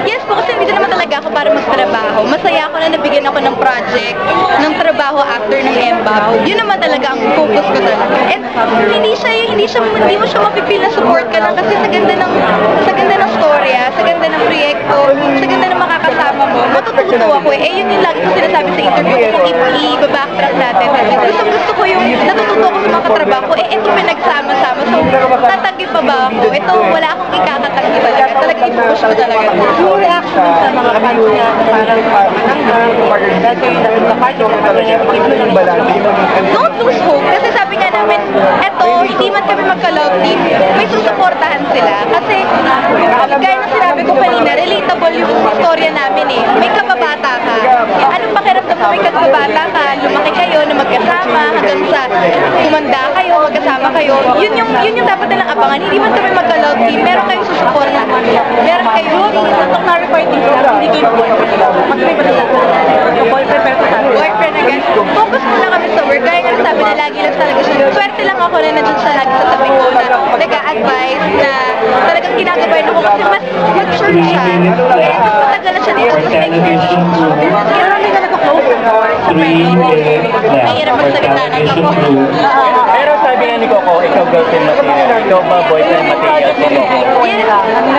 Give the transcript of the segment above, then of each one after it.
Yes po, kasi hindi naman talaga ako para magtrabaho. Masaya ako na nabigyan ako ng project, ng trabaho after ng MBAB. Yun naman talaga ang focus ko talaga. And hindi mo siya mapipil na support ka lang kasi sa ganda ng storya, sa ganda ng proyekto, sa ganda ng makakasama mo, matututo ako eh. Yun yung lagi ko sinasabi sa interview ko kung i-backtrack natin. Gusto ko yung natututo ako sa mga katrabaho ko, ito pinagsama-sama. So, tatanggi pa ba ako? Ito, wala akong ikakatanggi talaga. Talagang i-push ko talaga. Yung reaction sa mga fans niya, parang dahil kayo natin sa part, Don't lose hope. Kasi sabi nga namin, eto, hindi man kami magka-love team, may susuportahan sila. Kasi, gaya na sinabi ko kanina, relatable yung storya namin eh. May kababata ka. Anong pakiramdam mo may kababata ka? Lumaki kayo na magkasama hanggang sa kumanda kayo, magkasama kayo. Yun yung dapat nilang abangan. Hindi man kami magka-love team, meron kayong susuportahan. Meron kayong clarify din sila, hindi kayo mag-iba sila. Boyfriend, pero boyfriend agad. Focus mo lang kami sa work. Kaya nga sabi na lagi lang talaga siya. Swerte lang ako na nandiyan siya lagi sa tabi ko na nag-a-advise na talagang ginagabayan ako kasi mas mature siya. Eh, mas matagal na siya dito. Mas kaya kami na nag-close before. Mahirap magsalita ng ako. Pero sabi nga ni Coco, ikaw girlfriend material. Ikaw ba boyfriend material? Yes.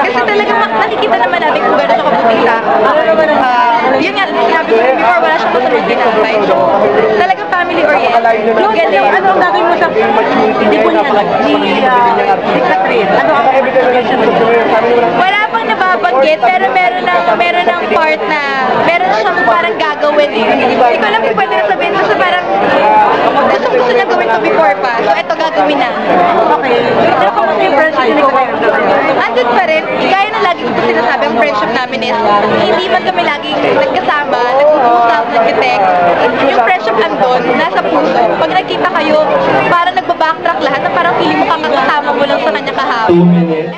Kasi talagang nakikita naman natin kung gano'n siya kabuting tao. Yun nga, sinabi ko before, wala siyang masamang ginagay. So, talagang family-oriented. Ganun. Ano ang gagawin mo sa hindi po niya si Catherine? Ano ang expectation mo? Wala pang nababanggit, pero meron ng part na, meron siyang parang gagawin eh. Hindi ko alam kung pwede na sabihin kasi parang gusto niya gawin to before pa. So, ito gagawin na. Okay. Pero kung ano yung friendship niyo Andun pa rin, gaya na lagi ko sinasabi, ang friendship namin is, hindi man kami laging nagkasama, nag-uusap, nag-text. Yung friendship andun, nasa puso. Pag nagkita kayo, parang nagbabacktrack lahat na parang feeling mo kakasama mo lang sa kanya kahapon.